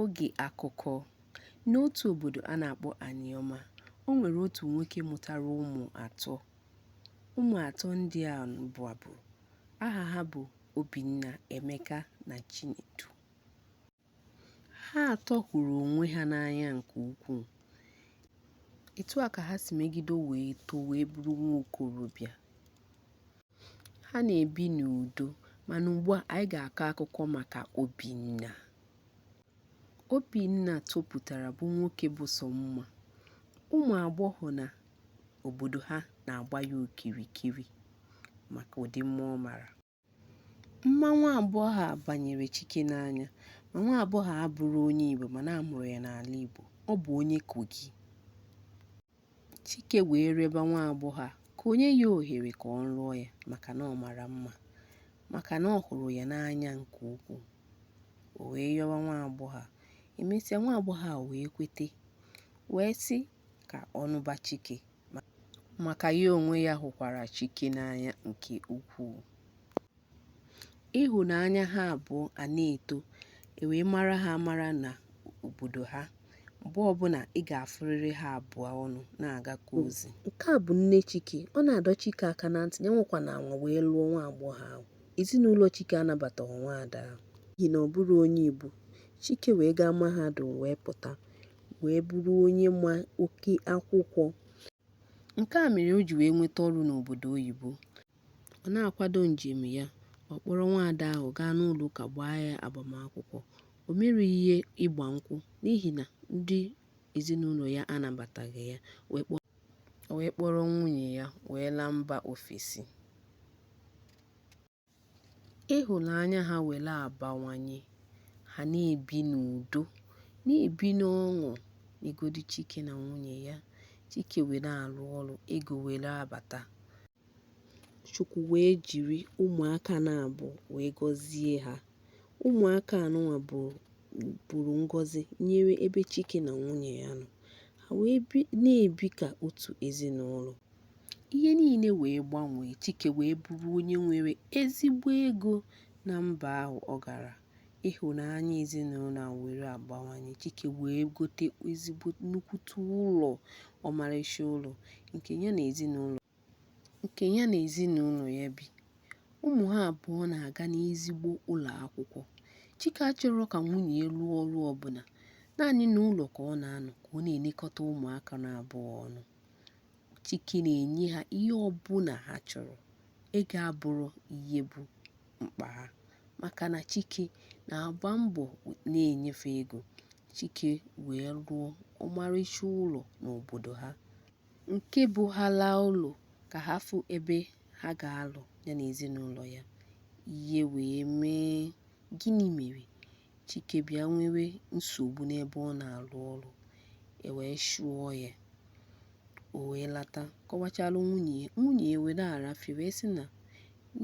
Oge akụkọ. N'otu obodo a na-akpọ Anioma, o nwere otu nwoke mụtara ụmụ atọ. Ụmụ atọ ndị a bụ abụọ. Aha ha bụ Obinna, Emeka na Chinedu. Ha atọ hụrụ onwe ha n'anya nke ukwuu. Etu a ka ha si megide wee too wee bụrụ nwa okorobịa. Ha na-ebi n'udo, mana ugbu a anyị ga-akọ akụkọ maka Obinna. Obinna topụtara bụ nwoke bụ sọ mma. Ụmụ agbọghọ na obodo ha na-agba ya okirikiri maka ụdị mma ọ mara. Mma nwa agbọghọ a banyere Chike n'anya, ma nwa agbọghọ a bụrụ onye Igbo mana a mụrụ ya n'ala Igbo. Ọ bụ onye Kogi. Chike wee rịọba nwa agbọghọ a ka o nye ya ohere ka ọ lụọ ya maka na ọ mara mma, maka na ọ hụrụ ya n'anya nke ukwuu. O wee yọwa nwa agbọghọ a. Emesịa nwa agbọghọ a wee kwete, wee sị ka ọ nụba Chike maka ya onwe ya hụkwara Chike n'anya nke ukwuu. Ịhụnanya ha abụọ a na-eto, wee mara ha amara na obodo ha. Mgbe ọbụla ị ga-afụrịrị ha abụọ ọnụ na-agakọ ozi. Nke a bụ nne Chike. Ọ na-adọ Chike aka na ntị ya nwekwa na anwa wee lụọ nwa agbọghọ ahụ. Ezinụlọ Chike anabataghị nwaada ahụ n'ihi na ọ bụrụ onye Igbo. Chike wee gaa mahadum wee pụta, wee bụrụ onye ma oke akwụkwọ. Nke a mere o ji wee nweta ọrụ n'obodo oyibo. Ọ na-akwado njem ya. Ọ kpọrọ nwaada ahụ gaa n'ụlọ ụka gbaa ya agbamakwụkwọ. O mere ihe ịgba nkwụ n'ihi na ndị ezinụlọ ya anabataghị ya. O wee kpọrọ nwunye ya wee laa mba ofesi. Ịhụnanya ha were abawanye. Ha na-ebi n'udo, na-ebi n'ọṅụ n'egodi Chike na nwunye ya. Chike wee na-arụ ọrụ, ego were abata. Chukwu wee jiri ụmụaka na-abụ wee gọzie ha. Ụmụaka anụnwa bụrụ ngọzi nyere ebe Chike na nwunye ya nọ. Ha wee na-ebi ka otu ezinụlọ. Ihe niile wee gbanwee. Chike wee bụrụ onye nwere ezigbo ego na mba ahụ ọ gara. Ịhụnanya ezinụlọ a were abawanye. Chike wee gote ezigbo nnukwute ụlọ, ọmarịcha ụlọ nke ya na ezinụlọ ya bi. Ụmụ ha abụọ na-aga n'ezigbo ụlọ akwụkwọ. Chike achọrọ ka nwunye ya lụọ ọrụ ọbụla. Naanị n'ụlọ ka ọ na-anọ ka ọ na-elekọta ụmụaka na-abụọ ọnụ. Chike na-enye ha ihe ọbụla ha chọrọ. Ego abụrụ ihe bụ mkpa ha, maka na Chike na-agba mbọ na-enyefe ego. Chike wee rụọ ọmarịcha ụlọ n'obodo ha, nke bụ ha laa ụlọ ka ha fụ ebe ha ga-alụ ya na ezinụlọ ya. Ihe wee mee. Gịnị mere? Chike bịa nwewe nsogbu n'ebe ọ na-arụ ọrụ. E wee chụọ ya. O wee lata kọwachalụ nwunye ya. Nwunye ya were arafie wee sị na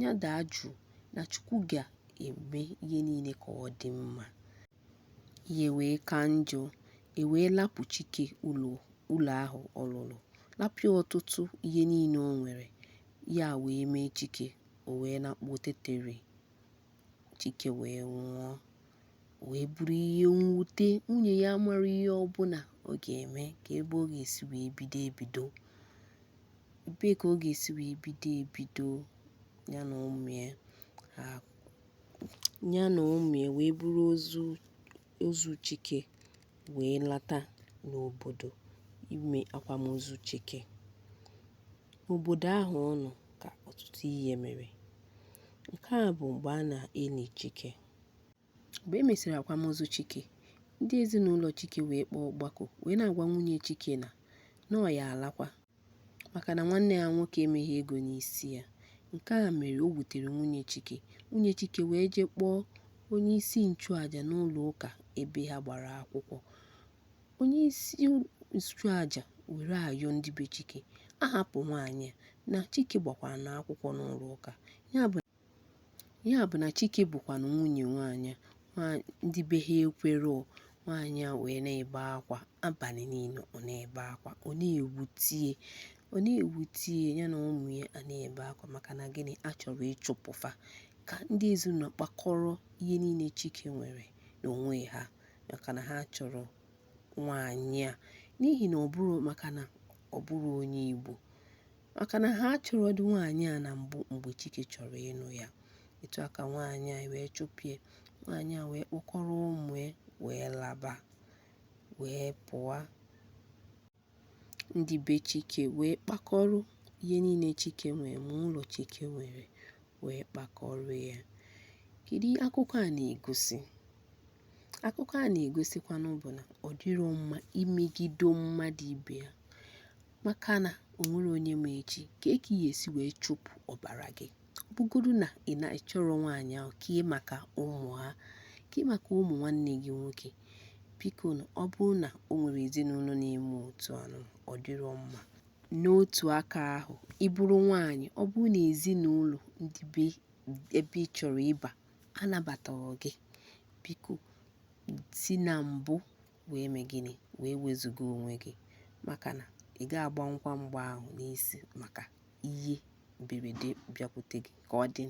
ya daa jụụ na Chukwu ga-eme ihe niile ka ọ dị mma. Ihe wee ka njọ. E wee lapụ Chike ụlọ ahụ ọ lụrụ. Lapụ ọtụtụ ihe niile o nwere. Ya wee mee Chike o wee na-akpọ tetere. Chike wee nwụọ. Wee bụrụ ihe mwute. Nwunye ya mara ihe ọbụla ọ ga-eme ka ebe ọ ga-esi wee bido. Ebee ka ọ ga-esi wee bido ya na ụmụ ya wee bụrụ ozu Chike wee lata n'obodo ime akwamozu Chike. N'obodo ahụ ọ nọ ka ọtụtụ ihe mere. Nke a bụ mgbe a na-eli Chike. Mgbe e mesịrị akwamozu Chike, ndị ezinụlọ Chike wee kpọọ ọgbakọ wee na-agwa nwunye Chike na ọ ya alakwa maka na nwanne ya nwoke emeghị ego n'isi ya. Nke a mere o wutere nwunye Chike. Nwunye Chike wee jee kpọọ onye isi nchụaja n'ụlọ ụka ebe ha gbara akwụkwọ. Onye isi nchụaja were ayọ ndị be Chike ahapụ nwaanyị na Chike gbakwara n'akwụkwọ n'ụlọ ụka. Ya bụ na Chike bụkwanụ nwunye nwaanyị. Ndị be ha ekwero. Nwaanyị a wee na-ebe akwa abalị niile. Ọ na-ebe akwa, ọ na-ewutie ya na ụmụ ya a na-ebe akwa maka na gịnị? A chọrọ ịchụpụfa ka ndị ezinụlọ kpakọrọ ihe niile Chike nwere n'onwe ha maka na ha chọrọ nwaanyị a, n'ihi na ọ bụrụ maka na ọ bụrụ onye Igbo, maka na ha chọrọ dị nwaanyị a na mbụ mgbe Chike chọrọ ịnụ ya. Etu a ka nwaanyị a wee chụpịa, nwaanyị a wee kpọkọrọ ụmụ ya wee laba, wee pụọ. Ndị be Chike wee kpakọrọ ihe niile Chike nwere ma ụlọ Chike nwere wee kpakọrọ ya. Kedu akụkọ a na-egosi? Akụkọ a na-egosikwanụ bụ na ọ dịrọ mma imegide mmadụ ibe ya, maka na o nwere onye ma echi ka ị ga-esi wee chụpụ ọbara gị. Ọ bụgodu na ị na-achọrọ nwaanyị ahụ ka ị maka ụmụ ha, ka ị maka ụmụ nwanne gị nwoke, biko ọ bụrụ na o nwere ezinụlọ na-eme otu anụ, ọ dịrọ mma. N'otu aka ahụ, ị bụrụ nwaanyị, ọ bụrụ na ezinụlọ ndị be ebe ị chọrọ ịba anabataghị gị, biko si na mbụ wee mee gịnị, wee wezuga onwe gị, maka na ị ga-agba nkwa mgbe ahụ n'isi maka ihe mberede bịakwute gị. Ka ọ dị.